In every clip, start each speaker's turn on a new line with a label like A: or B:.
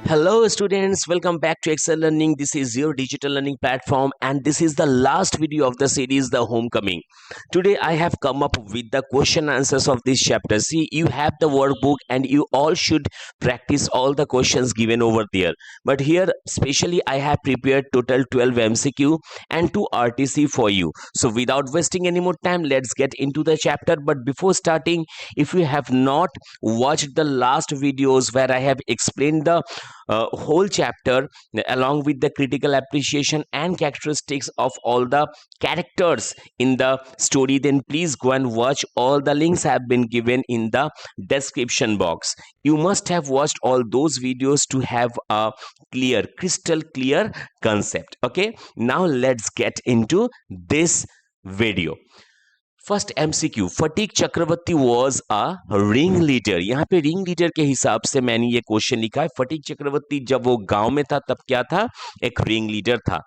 A: Hello students, welcome back to Excel Learning. This is your digital learning platform and this is the last video of the series The Homecoming. Today I have come up with the question answers of this chapter. See, you have the workbook and you all should practice all the questions given over there. But here specially I have prepared total 12 MCQ and 2 RTC for you. So without wasting any more time, let's get into the chapter. But before starting, if you have not watched the last videos where I have explained the whole chapter along with the critical appreciation and characteristics of all the characters in the story, then please go and watch. All the links have been given in the description box. You must have watched all those videos to have a clear, crystal clear concept. Okay, now let's get into this video. First MCQ, Phatik Chakravarti was a ring leader. यहाँ पे ring leader के हिसाब से मैंने ये question लिखा है. Fatigue चक्रवर्ती जब वो गांव में था तब क्या था? एक रिंग लीडर था.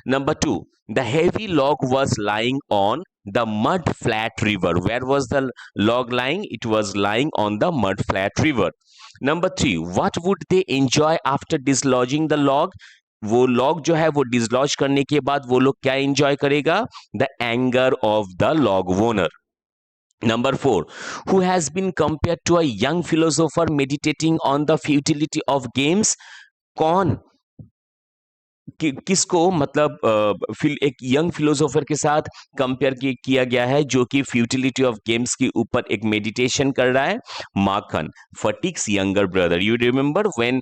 A: Number 2, the heavy log was lying on the mud flat river. Where was the log lying? It was lying on the mud flat river. Number 3, what would they enjoy after dislodging the log? वो log जो है वो dislodge करने के बाद वो लोग क्या एंजॉय करेगा? The anger of the log owner. Number 4, who has been compared to a young philosopher meditating on the futility of games? कौन किसको मतलब एक यंग फिलोसोफर के साथ कंपेयर किया गया है जो कि फ्यूटिलिटी ऑफ गेम्स के ऊपर एक मेडिटेशन कर रहा है? Makhan, Phatik's younger brother. You remember when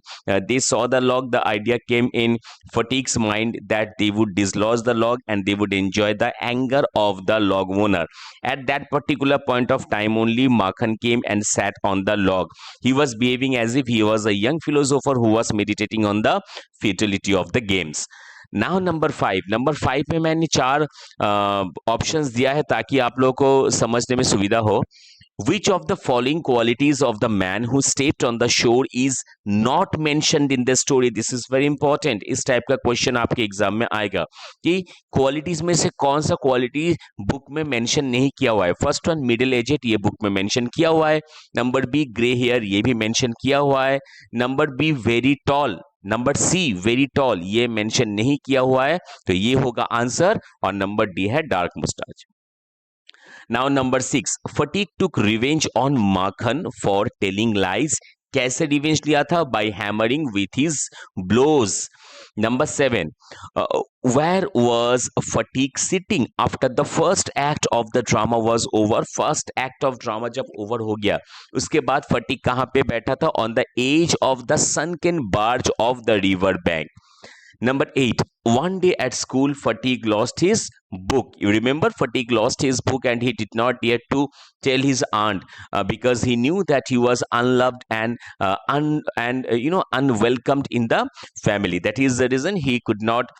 A: they saw the log, the idea came in Phatik's mind that they would dislodge the log and they would enjoy the anger of the log owner. At that particular point of time only Makhan came and sat on the log. He was behaving as if he was a young philosopher who was meditating on the futility of the games. Now number 5 में मैंने 4 options दिया है ताकि आप लोगों को समझने में सुविधा हो. Which of the following qualities of the man who stepped on the shore is not mentioned in the story? This is very important. इस टाइप का क्वेश्चन आपके एग्जाम में आएगा कि क्वालिटीज में से कौन सा क्वालिटी बुक में मेंशन नहीं किया हुआ है. फर्स्ट वन, मिडिल एजेड, ये बुक में मेंशन किया हुआ है. नंबर बी, ग्रे हेयर, ये भी मेंशन किया हुआ है. Number B, very tall. Number C, very tall, ये मेंशन नहीं किया हुआ है, तो ये होगा आंसर. और नंबर डी है dark moustache. Now number 6, Phatik took revenge on Makhan for telling lies. कैसे रिवेंज लिया था? By hammering with his blows. Number 7, where was Phatik sitting after the first act of the drama was over? First act of drama जब over हो गया उसके बाद फटीक कहां पे बैठा था? On the edge of the sunken barge of the river bank. Number 8, one day at school Phatik lost his book. You remember Phatik lost his book and he did not dare to tell his aunt because he knew that he was unloved and unwelcomed in the family. That is the reason he could not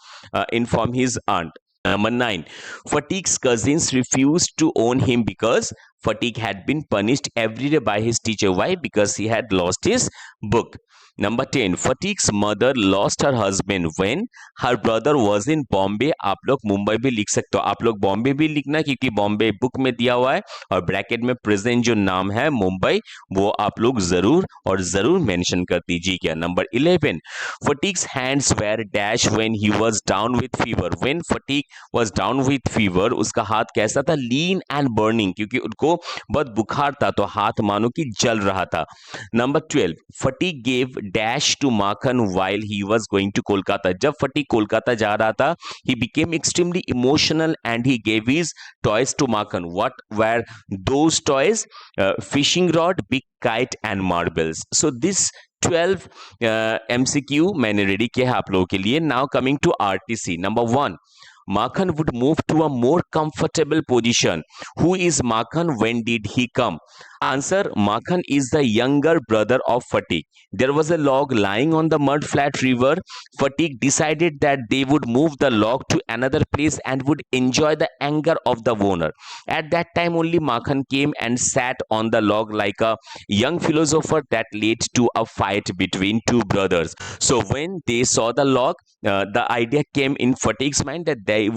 A: inform his aunt. Number 9, Phatik's cousins refused to own him because Phatik had been punished every day by his teacher. Why? Because he had lost his book. Number 10, Phatik's mother lost her husband when her brother was in Bombay. आप लोग मुंबई भी लिख सकते हो, आप लोग बॉम्बे भी लिखना क्योंकि बॉम्बे बुक में दिया हुआ है और ब्रैकेट में प्रेजेंट जो नाम है मुंबई वो आप लोग जरूर और जरूर मेंशन कर दीजिएगा. Number 11, Phatik's hands were dash when he was down with fever. When Phatik was down with fever, उसका हाथ कैसा था? Lean and burning, क्योंकि उनको बहुत बुखार था तो हाथ मानो कि जल रहा था. Number 12, Phatik gave dash to Makhan while he was going to Kolkata. जब Phatik कोलकाता जा रहा था he became extremely emotional and he gave his toys to Makhan. What were those toys? Fishing rod, big kite and marbles. So this 12 MCQ मैंने ready किया है आप लोगों के लिए. Now coming to RTC. Number 1, Makhan would move to a more comfortable position. Who is Makhan? When did he come? Answer, Makhan is the younger brother of Phatik. There was a log lying on the mud flat river. Phatik decided that they would move the log to another place and would enjoy the anger of the owner. At that time only Makhan came and sat on the log like a young philosopher. That led to a fight between two brothers. So when they saw the log, the idea came in Phatik's mind that they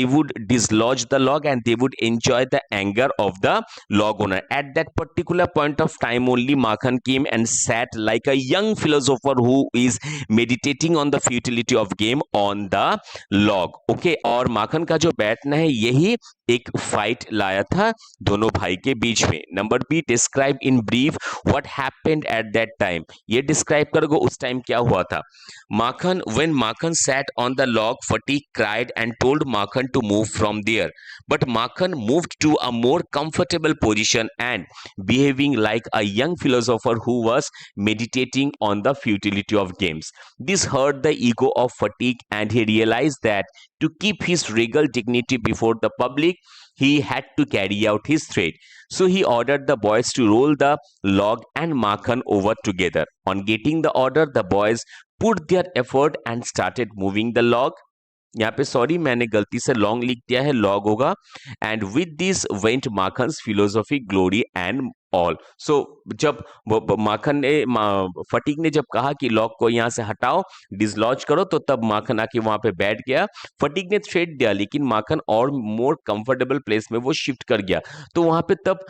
A: would dislodge the log and they would enjoy the anger of the log log owner. At that particular point of time only Makhan came and sat like a young philosopher who is meditating on the futility of game on the log. Okay, और माखन का जो बैठना है यही एक fight लाया था दोनों भाई के बीच में. Number B, describe in brief what happened at that time. ये डिस्क्राइब करोगे उस टाइम क्या हुआ था. Makhan, when Makhan sat on the log, Phatik cried and told Makhan to move from there. But Makhan moved to a more comfortable position and behaving like a young philosopher who was meditating on the futility of games. This hurt the ego of Phatik, and he realized that to keep his regal dignity before the public, he had to carry out his threat. So he ordered the boys to roll the log and Makhan over together. On getting the order, the boys put their effort and started moving the log. यहाँ पे sorry मैंने गलती से long लिख दिया है, log होगा. And with this went Makhan's philosophy glory and all. So जब माखन ने फटीक ने जब कहा कि लॉग को यहाँ से हटाओ, डिसलॉज करो, तो तब माखन आके वहां पे बैठ गया. फटीक ने थ्रेड दिया लेकिन माखन और मोर कंफर्टेबल प्लेस में वो शिफ्ट कर गया. तो वहां पे तब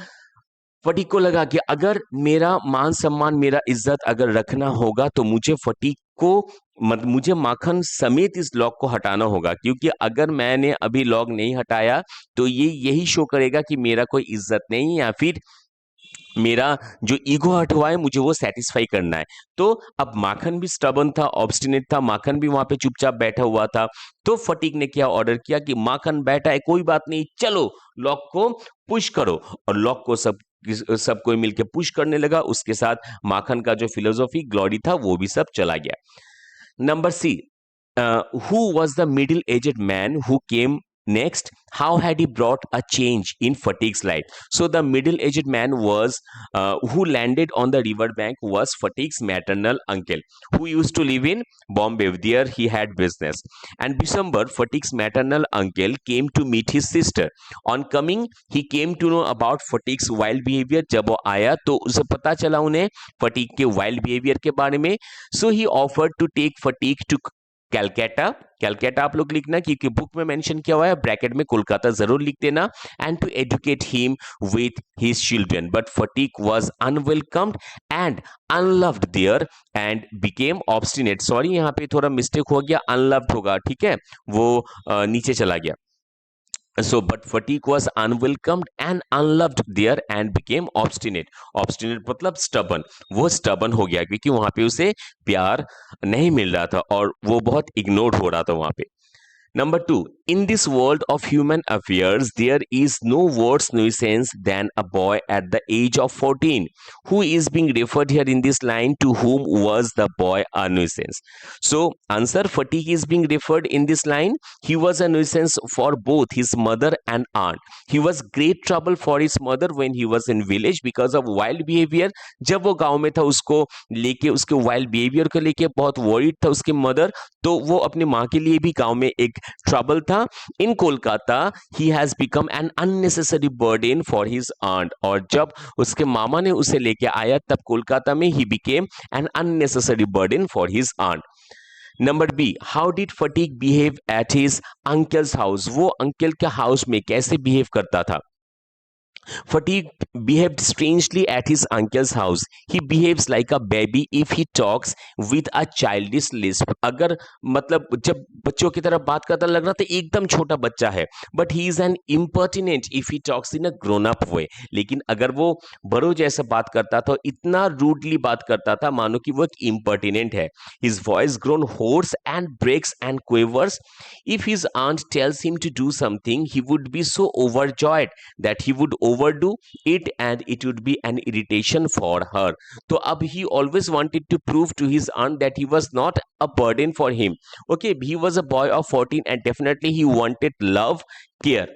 A: फटीक को लगा कि अगर मेरा मान सम्मान, मेरा इज्जत अगर रखना होगा तो मुझे फटीक को मुझे माखन समेत इस लॉग को हटाना होगा, क्योंकि अगर मैंने अभी लॉग नहीं हटाया तो ये यही शो करेगा कि मेरा कोई इज्जत नहीं, या फिर मेरा जो ईगो हर्ट हुआ है मुझे वो सेटिस्फाई करना है. तो अब माखन भी स्टबन था, ऑब्स्टिनेट था, माखन भी वहां पे चुपचाप बैठा हुआ था. तो फटीक ने क्या ऑर्डर किया कि माखन बैठा है, कोई बात नहीं, चलो लॉक को पुश करो. और लॉक को सब कोई मिलके पुश करने लगा. उसके साथ माखन का जो फिलोसॉफी ग्लोरी था वो भी सब चला गया. Number C, who was the middle-aged man who came next? How had he brought a change in Fatik's life? So the middle-aged man who landed on the river bank was Fatik's maternal uncle, who used to live in Bombay. There he had business. And December, Fatik's maternal uncle came to meet his sister. On coming, he came to know about Fatik's wild behavior. जब वो आया तो उसे पता चला उन्हें fatigue के wild behavior के बारे में. So he offered to take Fatik to Calcutta. Calcutta आप लोग लिखना क्योंकि बुक में मेंशन किया हुआ है, ब्रैकेट में कोलकाता जरूर लिख देना. And to educate him with his children, but Phatik was unwelcomed and unloved there and became obstinate. Sorry यहाँ पे थोड़ा मिस्टेक हो गया, अनलव्ड होगा, ठीक है, वो नीचे चला गया. So, but Phatik was unwelcomed and unloved there and became obstinate. Obstinate मतलब stubborn. वो stubborn हो गया क्योंकि वहां पे उसे प्यार नहीं मिल रहा था और वो बहुत ignored हो रहा था वहां पे. Number two, in this world of human affairs, there is no worse nuisance than a boy at the age of 14. Who is being referred here in this line? To whom was the boy a nuisance? So, answer, Fatigue is being referred in this line. He was a nuisance for both his mother and aunt. He was great trouble for his mother when he was in village because of wild behavior. जब वो गांव में था उसको लेके, उसके wild behavior को लेके बहुत worried था उसके mother, तो वो अपनी माँ के लिए भी गांव में एक ट्रबल था. In Kolkata he has become an unnecessary burden for his aunt. और जब उसके मामा ने उसे लेके आया तब कोलकाता में ही became an unnecessary burden for his aunt. Number B, how did Phatik behave at his uncle's house? वो अंकल के हाउस में कैसे बिहेव करता था? Fatigue behaved strangely at his uncle's house. He behaves like a baby if he talks with a childish lisp. अगर मतलब जब बच्चों की तरह बात करता लग रहा था एकदम छोटा बच्चा है. But he is an impertinent if he talks in a grown-up way. लेकिन अगर वो बड़ों जैसा बात करता था, इतना रूडली बात करता था मानो कि वो एक impertinent है. His voice grown hoarse and breaks and quavers. If his aunt tells him to do something, he would be so overjoyed that he would overdo it and it would be an irritation for her. So अब he always wanted to prove to his aunt that he was not a burden for him. Okay, he was a boy of 14 and definitely he wanted love, care.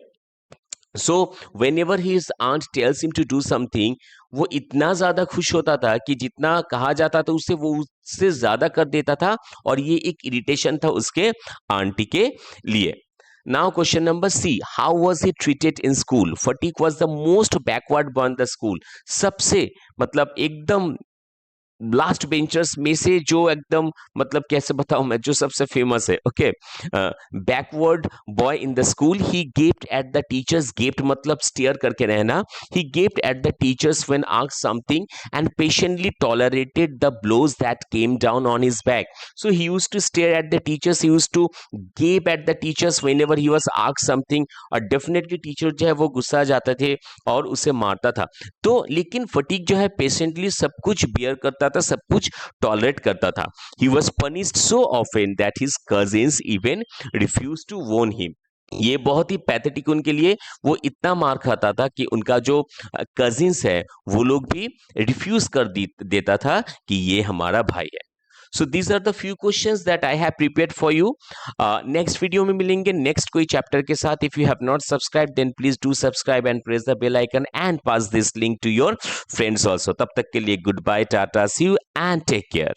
A: So whenever his aunt tells him to do something, वो इतना ज्यादा खुश होता था कि जितना कहा जाता था उससे वो उससे ज्यादा कर देता था और ये एक इरिटेशन था उसके आंटी के लिए. Now question number C, how was he treated in school? Fatigue was the most backward boy in the school. सबसे मतलब एकदम लास्ट बेंचर्स में से जो एकदम, मतलब कैसे बताऊं मैं, जो सबसे फेमस है। Okay, backward boy in the school, he gaped at the teachers, gaped मतलब स्टेयर करके रहना, he gaped at the teachers when asked something and patiently tolerated the blows that came down on his back. So he used to stare at the teachers, he used to gape at the teachers whenever he was asked something, और definitely teacher जो है वो गुस्सा जाते थे और उसे मारता था। तो लेकिन फटीक जो है पेशेंटली सब कुछ बियर करता था, सब कुछ टॉलरेट करता था। He was punished so often that his cousins even refuse to warn him. ये बहुत ही पैथेटिक उनके लिए, वो इतना मार खाता था कि उनका जो कजिन्स है वो लोग भी रिफ्यूज कर देता था कि ये हमारा भाई है। So these are the few questions that I have prepared for you. Next video में मिलेंगे नेक्स्ट कोई चैप्टर के साथ। If you have not subscribe then please do subscribe and press the bell icon and pass this link to your friends also. तब तक के लिए good bye, टाटा, see you and take care.